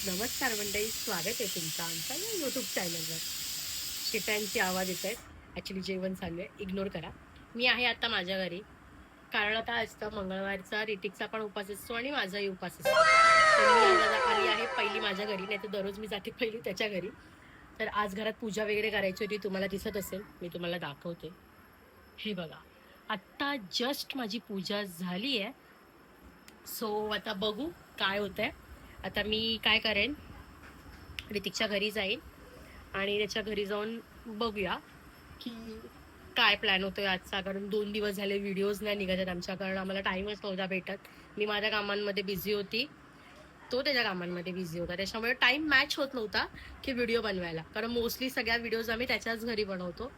नमस्कार मंडळी, स्वागत आहे तुमचं आमच्या या यूट्यूब चॅनलवर. शिट्यांची आवाज येत आहेत. ॲक्च्युली जेवण चालू आहे, इग्नोर करा. मी आहे आता माझ्या घरी. कारण काय असतं, मंगळवारचा ऋतिकचा पण उपास असतो आणि माझाही उपास असतो. तर मी आज आली आहे पहिली माझ्या घरी, नाही तर दररोज मी जाते पहिली त्याच्या घरी. तर आज घरात पूजा वगैरे करायची होती, तुम्हाला दिसत असेल, मी तुम्हाला दाखवते. हे बघा, आत्ता जस्ट माझी पूजा झाली आहे. सो आता बघू काय होतंय. आता मी काय करेन, ऋतिकच्या घरी जाईन आणि त्याच्या घरी जाऊन बघूया की काय प्लॅन होतोय आजचा. कारण 2 दिवस झाले व्हिडिओज नाही निघत आहेत आमच्या, कारण आम्हाला टाईमच नव्हता भेटत. मी माझ्या कामांमध्ये बिझी होती, तो त्याच्या कामांमध्ये बिझी होता, त्याच्यामुळे टाईम मॅच होत नव्हता की व्हिडिओ बनवायला. कारण मोस्टली सगळ्या व्हिडिओज आम्ही त्याच्याच घरी बनवतो.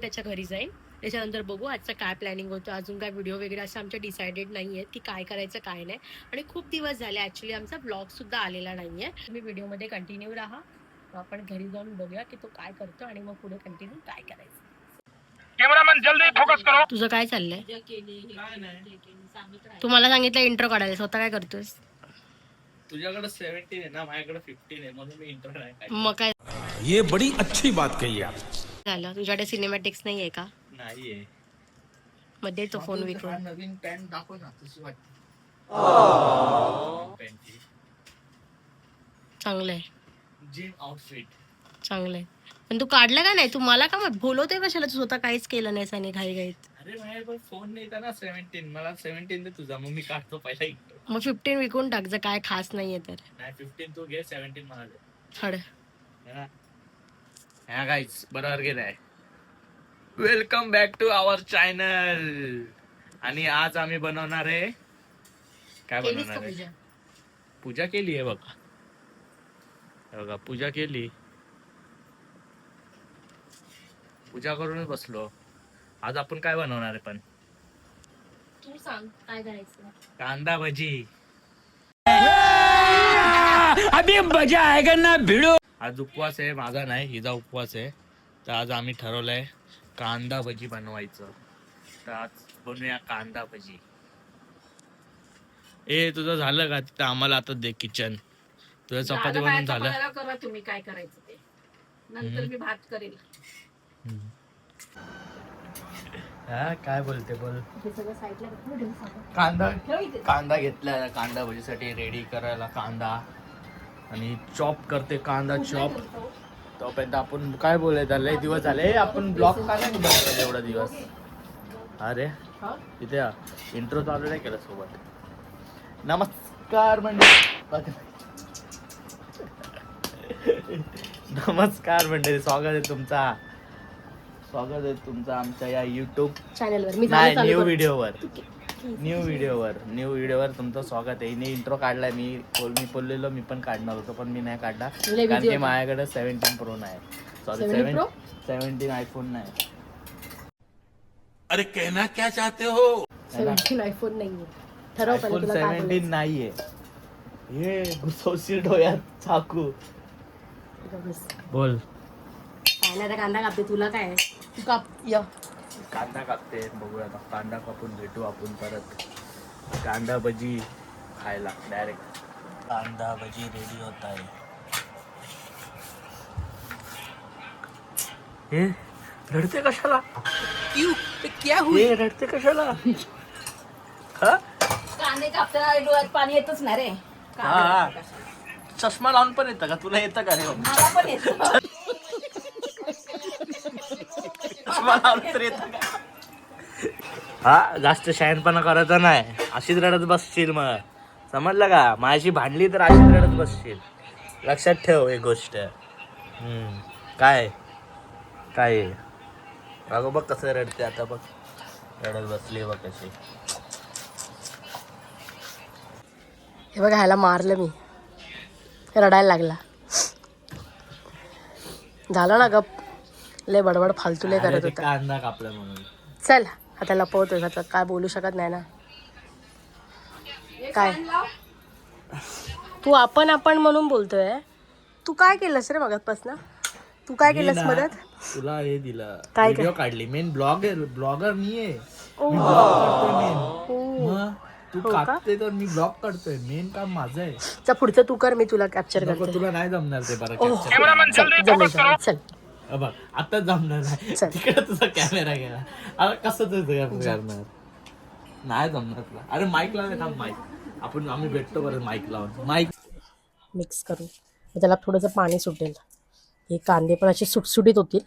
त्याच्या घरी जाईन, त्याच्यानंतर बघू आजचं काय प्लॅनिंग होतं. अजून काय व्हिडिओ वगैरे असं आमच्या डिसाइडेड नाही आहेत की काय करायचं काय नाही. आणि खूप दिवस झाले ॲक्च्युली आमचा ब्लॉगसुद्धा आलेला नाही आहे. तुम्ही व्हिडिओमध्ये कंटिन्यू राहा, आपण घरी जाऊन बघूया की तो काय करतो आणि मग पुढे कंटिन्यू काय करायचं. कॅमेरामॅन जल्दी फोकस करो. तुझं काय चाललंय? तुम्हाला सांगितलं इंट्रो काढायला, स्वतः काय करतोस? तुझ्याकडे 17 आहे ना, माझ्याकडे 15 आहे, म्हणून मी इंट्रो नाही काढला. मग काय ये बड़ी अच्छी बात कही आप. झालं? तुझ्याकडे सिनेमॅटिक्स नाही आहे का? नाहीये. मध्ये तो फोन विकून. नवीन पॅन्ट दाखव ना, तशी वाटते. पॅन्ट चांगलंय, जिम आउटफिट. चांगलंय. पण तू काढला का नाही? तू मला का मग बोलवते कशाला? तू स्वतः काहीच केलं नाहीस आणि घाई घाईत. अरे माझ्याकडे फोन नाही था ना 17. मला 17 दे तुझा, मग मी काढतो पहिला इंट्रो. मग 15 विकून टाक जर काय खास नाहीये तर. नाही 15 तू घे, 17 मला दे. हड हा गाईज, बरोबर गेलाय. Welcome back to our channel. आणि आज आम्ही बनवणार आहे, काय केलीस का बनवणार आहे? पूजा? पूजा केली आहे बघा. हे बघा, पूजा केली. पूजा करूनच बसलो. आज आपण काय बनवणार आहे? पण तू सांग काय करायचं. कांदा भजी. अभी मजा आएगा ना भिड़ो. आज उपवास आहे, माझा नाही, हिचा उपवास आहे. तर आज आम्ही ठरवलंय कांदा भजी बनवायचं. तर आज बनवूया कांदा भजी. ए तुझं झालं का? तिथं आम्हाला आता दे किचन. तुझं चपाती बनवून झालं? करा तुम्ही काय करायचं ते, नंतर मी भात करेल. हा काय बोलते बोल. हे सगळं साईडला कांदा घेतला कांदा भजीसाठी रेडी करायला. कांदा आणि चॉप करते कांदा चॉप. तोपर्यंत आपण काय बोलायचं, लय दिवस झाले आपण ब्लॉग का नाही बनवला एवढा दिवस. अरे तिथे इंट्रो चालू नाही केला सोबत. नमस्कार मंडळी, नमस्कार मंडळी, स्वागत आहे तुमचं आमच्या या युट्यूब चॅनलवर. मी नाही, न्यू व्हिडिओवर तुमचं स्वागत आहे. हिने इंट्रो काढलाय. मी बोललेलो मी पण काढणार होतो, पण मी नाही काढला कारण की माझ्याकडे 17 प्रो नाही. सॉरी 17 आयफोन नाही. अरे कहना क्या चाहते हो? 17 आयफोन नाहीये. ठरव पण तुला काय 17 बोलायचं. नाहीये. हे घुसवशील डोळ्यात चाकू. बोल. काय नाही, कांदा कापते. तुला काय तू काप या. कांदा कापते, बघूया आता. कांदा कापून भेटू आपण परत कांदा भजी खायला. डायरेक्ट कांदा भजी रेडी होत आहे. हे रडते कशाला? हे रडते कशाला? कांदे कापताना डोळ्यात पाणी येतच ना रे. हा, चष्मा लावून पण येतं का? तुला येतं का रे? मला पण येतं. चष्मा लावून तर येतं का? हा, जास्त शहाणपणा करायचा नाही. अशीच रडत बसशील मग, समजलं का? माझ्याशी भांडली तर अशीच रडत बसशील. लक्षात ठेव एक गोष्ट. काय काय अगं बघ कसं रडते आता. बघ रडत बसली बघ कशी. हे बघा, ह्याला मारलं मी, रडायला लागला. झालं ना गप, लय बडबड फालतू लय करत होता. कांदा कापला म्हणून. चल आता लपवतोय, आता काय बोलू शकत नाही ना. काय तू आपण म्हणून बोलतोय. तू काय केलंस रे मगापासून? तू काय केलंस मदत? तुला हे दिलं, काय व्हिडिओ काढली. मेन ब्लॉगर मी आहे. ओ. मी vlog करतोय main. मग तू हो का? काढते तर मी ब्लॉग काढतोय, मेन काम माझं आहे. चा पुढचं तू कर, मी तुला कॅप्चर नको, करते. तुला नाही जमणार ते बरं ओह, कॅप्चर. जमेल जमेल, चल बघ आता जमणार नाही, चल. तिकडे तुझा कॅमेरा गेला. अरे कसं तुझं करणार, नाही जमणार तुला. अरे माईक लावून थांब, माईक आम्ही भेटतो बरं, माईक लावून. माईक मिक्स करू, मग त्याला थोडंसं पाणी सुटेल, हे कांदे पण असे सुटसुटीत होतील.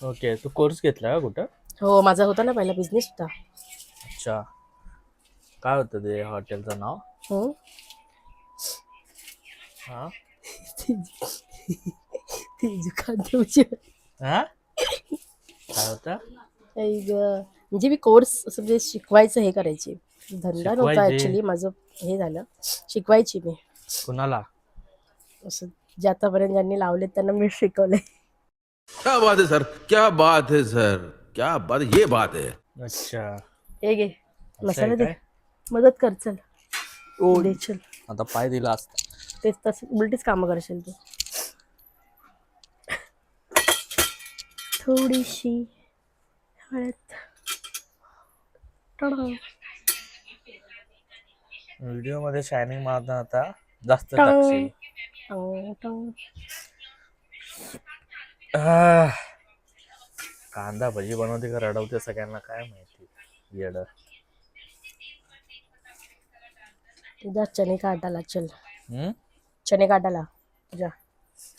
ओके. तू कोर्स घेतला का कुठं? हो, माझा होता ना पहिला बिझनेस होता. अच्छा, काय होतं ते हॉटेलचं नाव? हं? हा तेजू कांदे भजी. हा काय होतं? आई गं. म्हणजे मी कोर्स असं म्हणजे शिकवायचं हे करायची, धंदा नव्हता शिकवायचे? ऍक्च्युली, माझं हे झालं, शिकवायची मी. कुणाला? असं जे आतापर्यंत ज्यांनी लावलेत त्यांना मी शिकवलंय. क्या बात है सर, क्या बात है सर, क्या बात, ये बात है. अच्छा, हे घे असं मसाला आहे दे, काय? मदत कर चल. ओ, दे चल. आता पाय दिला असता. तेच तसं उलटीच कामं करशील तू. थोडीशी हळद. टडा. व्हिडिओ मध्ये शायनिंग मारता आता जास्त टंग. टाकशील. टंग, टंग. आह, कांदा भजी बनवते का रडवते सगळ्यांना काय माहिती, येड. जा चने का आटा ला, चल हम्म, चने का आटा ला जा.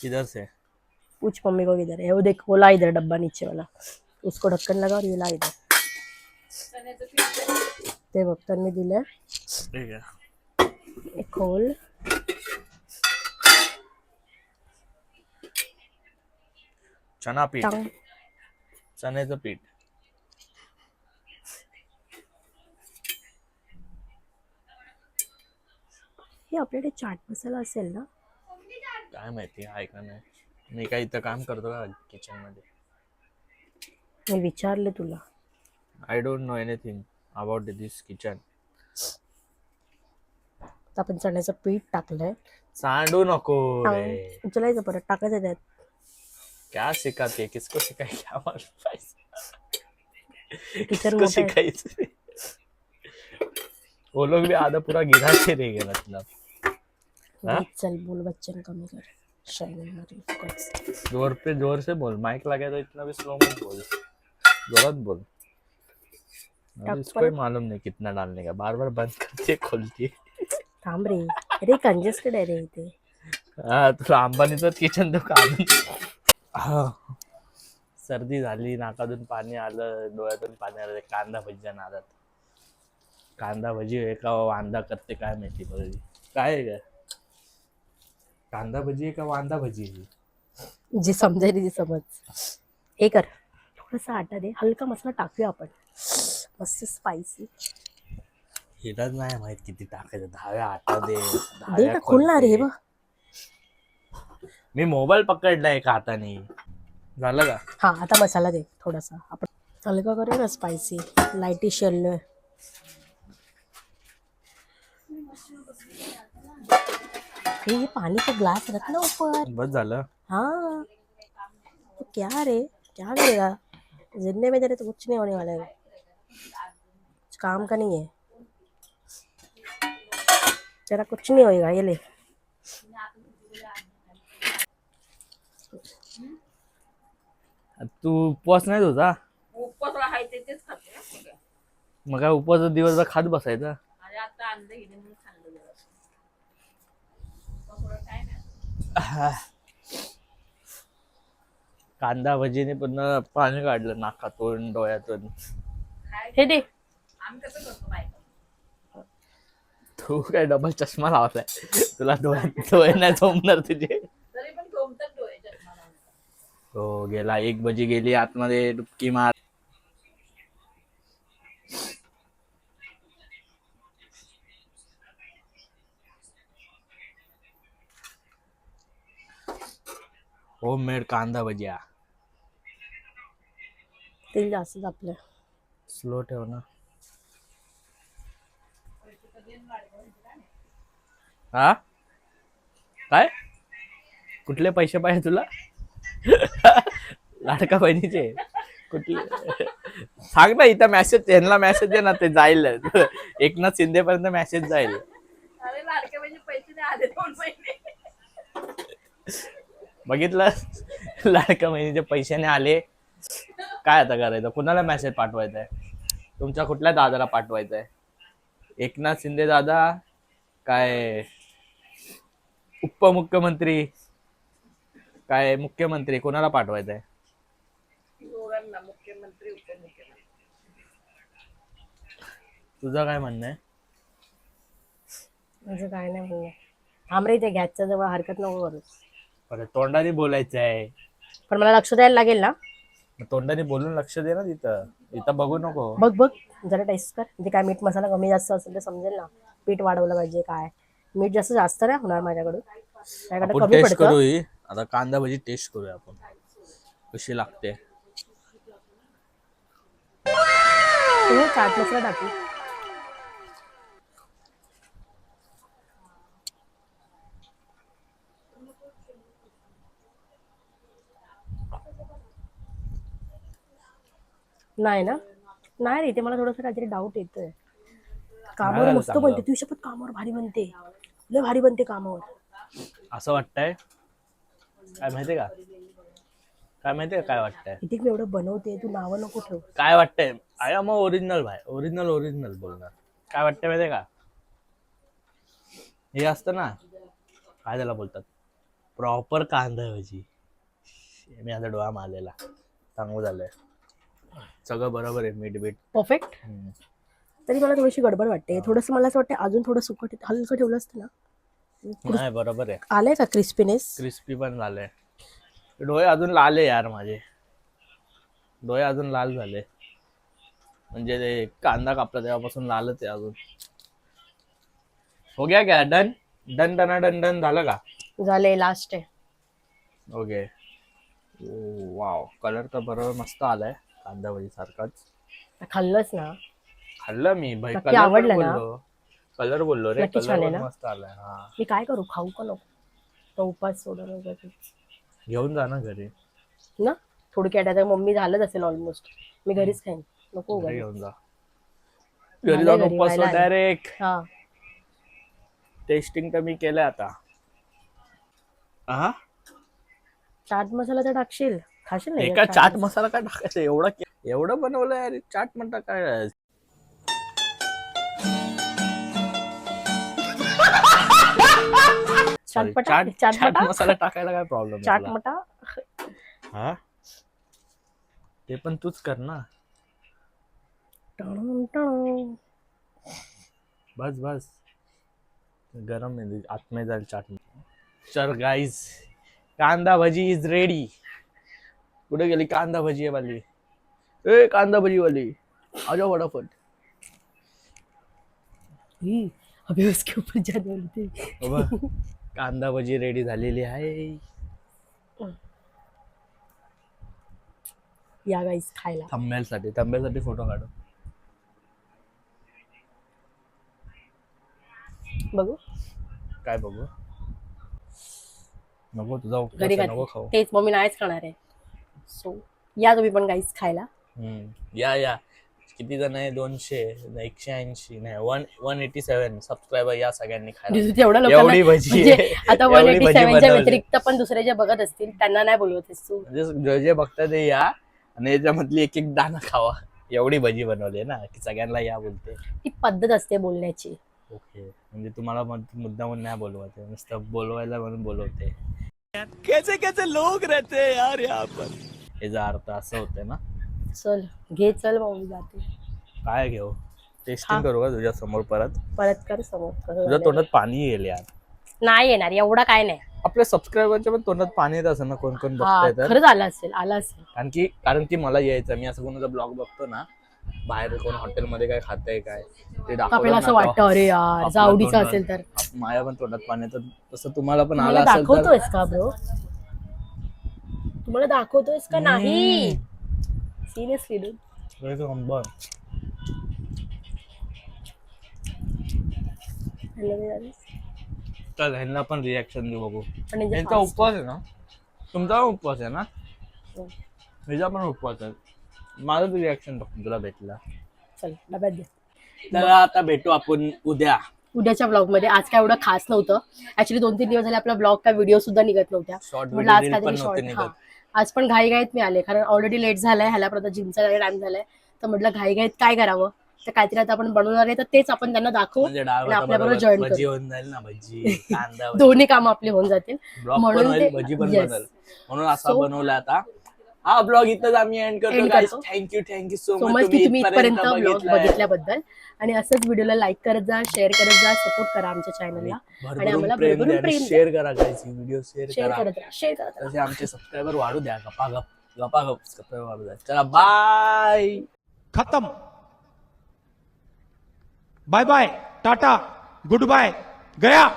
किधर से? पूछ मम्मी को किधर है, वो देख वो ला इधर डब्बा नीचे वाला, उसको ढक्कन लगा और ये ला इधर. ते बघ त्यांनी दिलंय, ठीक आहे. एक खोल. चना पीठ, टांग. चण्याचं पीठ. हे आपल्याकडे चाट मसाला असेल ना? काय माहिती आहे का नाही, मी काय इथं काम करतो का किचन मध्ये? मी विचारले तुला. I don't know anything about this kitchen. आता आपण चण्याचं पीठ टाकलंय. सांडू नको रे. टांग. उचलायचं परत, टाकायचं त्यात. क्या सिखाते, किसको सिखाई, क्या मालूम पैसे. किचन किसको मोठं आहे. सिखाई. वो लोग भी आधा पूरा गिरा के रहेंगे मतलब. हाँ? चल बोल बच्चन कमी कर, शायनिंग मारी फुकट. जोर से बोल, माइक लगा तो इतना भी स्लो मत बोल, जोरात बोल. अभी इसको ही मालूम नहीं कितना डालने का, बार बार बंद करती है खोलती है. थांब रे, अरे कंजेस्टेड आहे रे इथे. हा, तुला अंबानीचं किचन देऊ का आणून? हा, सर्दी झाली, नाकातून पाणी आलं, डोळ्यातून पाणी आलं, कांदा भजीच्या नादात. कांदा भजी आहे का वांदा करते काय माहिती बघ. काय आहे का, कांदा भजी आहे का वांदा भजी आहे? जी समजायला ती समज. हे कर, थोडासा आटा दे, हलका मसाला टाकूया आपण, मस्त स्पायसी. हिलाच नाही माहित किती टाकायचं. 10 आटा दे, दे ना, खुलणार हे बघ. मी मोबाईल पकडलाय एका हाताने. झालं का? हा, आता मसाला दे थोडासा, आपण हलका करूया ना स्पायसी, लाईटी शेल. ये पानी का ग्लास रखना ऊपर. बस झालं. हाँ, तो क्या रे, क्या करेगा जिंदगी में, तेरे तो कुछ नहीं होने वाला है, कुछ काम का नहीं है तेरा, कुछ नहीं होएगा. ये ले. तू उपवास नाही तुझा? उपवास आहे तेच खाते. मग काय उपवास दिवसभर खात बसायचा? आणि आता अंडे घेणे म्हणून खाल्लं जरा. थोडं काय नाही. कांदा भजीने पण पाणी काढलं नाकातून, डोळ्यातून. हे दे. आम्ही कसं करतो बायका. तू काय डबल चष्मा लावलाय, तुला डोळे नाही झोमणार तुझे. तरी पण झोमतात डोळे चष्मा लावून. हो गेला, एक भजी गेली आतमध्ये, डुबकी मार. होममेड कांदा भजिया. तेल जास्तच आपलं. स्लो ठेव ना. हा, काय कुठले पैसे पाहिजे तुला? लाडका बहिणीचे कुठली सांग ना इथं मेसेज यांना मेसेज दे ना ते जाईल एकनाथ शिंदे पर्यंत मेसेज जाईल. अरे लाडक्या म्हणजे पैसे नाही आले 2 महिने. बघितलं लाडक्या बहिणीचे पैशाने आले. काय आता करायचं, कुणाला मेसेज पाठवायचा आहे? तुमच्या कुठल्या दादाला पाठवायचा आहे? एकनाथ शिंदे दादा काय उपमुख्यमंत्री काय मुख्यमंत्री कोणाला पाठवायचा आहे? दोघांना मुख्यमंत्री उपमुख्यमंत्री. तुझं काय म्हणणं आहे? माझं काय नाही बोल. थांब रे, ते गॅसच्या जवळ हरकत नको करूस. अरे तोंडाने बोलायचं आहे. पण मला लक्ष द्यायला लागेल ना. मग तोंडाने बोलून लक्ष दे ना तिथं. इथं बघू नको. बघ बघ जरा टेस्ट कर. म्हणजे काय मीठ मसाला कमी जास्त असेल तर समजेल ना. पीठ वाढवलं पाहिजे काय. मीठ जास्त नाही होणार माझ्याकडून. माझ्याकडे आपण कमी टेस्ट पडतं. करू ही. आता कांदा भजी टेस्ट करूया आपण कशी लागते. तुम्ही चाट मसाला टाकू. नाही ना, नाही रे, ते मला थोडंसं काहीतरी डाऊट येतोय. कामावर नाही मस्त चांगलं. बनते तू शपथ. कामावर भारी बनते, लय भारी बनते कामावर. असं वाटतंय. काय माहितीये का, काय माहितीये का काय वाटतंय, किती मी एवढं बनवते, तू नावं नको ठेव. काय वाटतंय? आय एम ओरिजिनल भाई. ओरिजिनल बोलणार. काय वाटतंय माहितीये का, हे असतं ना काय त्याला बोलतात, प्रॉपर कांदा भजी. मी आता डोळा मारलेला, चांगलं झालंय सगळं बरोबर आहे. मीठ बीठ परफेक्ट. तरी मला थोडीशी गडबड वाटते. थोडंसं मला असं वाटतं अजून थोडं सुकट हलकं ठेवलं असतं ना. नाही बरोबर आहे. आलंय का क्रिस्पीनेस? क्रिस्पी पण झालंय. डोळे अजून लाल आहे यार माझे. डोळे अजून लाल झाले. म्हणजे ते कांदा कापला तेव्हापासून लालच आहे अजून. हो गया क्या? Done done done done done झालं का? झाले, लास्ट आहे. ओके. वाव, कलर तर बरोबर मस्त आलाय कांदा भजी सारखाच. खाल्लंच ना. खाल्लं मी भाई. नक्की आवडलं ना? कलर बोललो रे. नक्की छान आहे कलर ना? मस्त आलाय. हा मी काय करू, खाऊ का नको? तो उपास सोडून वगैरे घेऊन जा ना घरी. ना. थोडक्यात आता मम्मी झालंच असेल ऑलमोस्ट. मी घरीच खाईन. नको घरी घरी. घेऊन जा. घरी झालंय जाऊन घरी, उपवास व्हायला आलंय. डायरेक्ट. हा, टेस्टिंग तर मी केलंय आता. हा चाट मसाला तर टाकशील, खाशील नाही एका चाट मसाला काय टाकायचं? एवढं बनवलं यार. चाट म्हणता काय? Sorry, चाट चाटमटा मसाला टाकायला काय प्रॉब्लेम? चाटमटा. हा ते पण तूच कर ना. बस गरम आहे आतमध्ये जाईल चाट. चल गाईज, कांदा भजी इज रेडी. कुठे गेली कांदा भजी वाली? ए कांदा भजी वाली आ जाओ फटाफट. अभी उसके ऊपर जाने वाली थी. बाबा कांदा भजी रेडी झालेली आहे. या गाईस खायला. थंबनेल साठी फोटो काढू. बघू काय बघू? नको तुझा उपवास घरी आहे, नको खाऊ. तेच मग मी नाहीच खाणार आहे. सो या तुम्ही पण गाईस खायला. या किती जण आहे? 200 180 नाही 187 सबस्क्रायबर या सगळ्यांनी खायला. तेवढ्या एवढी लोकांना भजी म्हणजे आहे. आता एवढी भजी 187 च्या बनवली. व्यतिरिक्त पण दुसरे जे बघत असतील त्यांना नाही बोलवत आहेस तू. म्हणजे जे बघतात ते या आणि याच्यामधली एक एक दाणा खावा. एवढी भजी बनवली ना की सगळ्यांना या बोलते. ती पद्धत असते बोलण्याची. ओके, म्हणजे तुम्हाला मुद्दामून नाही बोलवते, नुसतं बोलवायला म्हणून बोलवते. कैसे कैसे लोग रहते हैं यार यहाँ पर. याचा अर्थ असं होतंय ना. चल घे, चल मग मी जाते. काय घेऊ? टेस्टिंग करू का तुझ्या समोर परत? परत कर समोर कसं तुझ्या झालंय. तोंडात पाणी येईल यार. नाही येणार एवढा काय नाही. आपल्या सबस्क्रायबरच्या पण तोंडात पाणी येत असं ना, कोण कोण हा बघताय तर. खरंच आला असेल. कारण की मला यायचं, मी असं कोणाचा ब्लॉग बघतो ना, बाहेर कोण हॉटेलमध्ये काय खातंय काय ते आपल्याला असं वाटतं अरे यार जावडीचं असेल तर. माझ्या पण तोंडात पाणी येतं. तसं तुम्हाला पण मला आलं असेल तर. दाखवतोयस का ब्रो? तुम्हाला दाखवतोयस का नाही? Seriously dude. चल ह्यांना पण रिॲक्शन देऊ बघू. पण हे जे यांचा उपवास आहे ना, तुमचा उपवास आहे ना, हो. हिचा पण उपवास आहे. माझं रिॲक्शन बघ तुला भेटला. चल डब्यात दे. तर आता भेटू आपण उद्या उद्याच्या ब्लॉग मध्ये. आज काय एवढं खास नव्हतं ऍक्च्युली. 2-3 दिवस झाले आपला ब्लॉग का व्हिडिओ सुद्धा निघत नव्हत्या. शॉर्ट म्हटलं आज व्हिडिओ पण काहीतरी नव्हते शॉर्ट. निघत. आज पण घाईघाईत मी आले कारण ऑलरेडी लेट झालाय. ह्याला परत जिमचा टाइम झालाय. तर म्हटलं घाईघाईत काय करावं, तर काहीतरी आता आपण बनवणार आहे तर तेच आपण त्यांना दाखवू म्हणजे डाळ आणि आपल्याबरोबर भाताबरोबर जॉईन भजी करू. होऊन जाईल ना, भजी कांदा दोन्ही कामं आपली होऊन जातील. ब्लॉग पण म्हणून होईल, ते भजी पण yes. बनेल. म्हणून असा So- बनवला आता. हा ब्लॉग इथंच आम्ही एंड करतो End गाईस. करतो. Thank you so so much much की तुम्ही इथपर्यंत ब्लॉग बघितलाय. बघितल्याबद्दल. आणि असंच व्हिडिओला लाईक करत जा, शेअर करत जा, सपोर्ट करा आमच्या चॅनलला. आणि आम्हाला भरभरून प्रेम द्या. शेअर करा गाईस, व्हिडिओ शेअर शेअर करा. करत राहा, शेअर करत राहा. तसे आमचे सबस्क्रायबर वाढू द्या. गपागप सबस्क्रायबर वाढू द्या. चला बाय. खत्म. बाय बाय, टाटा, गुड बाय, गया.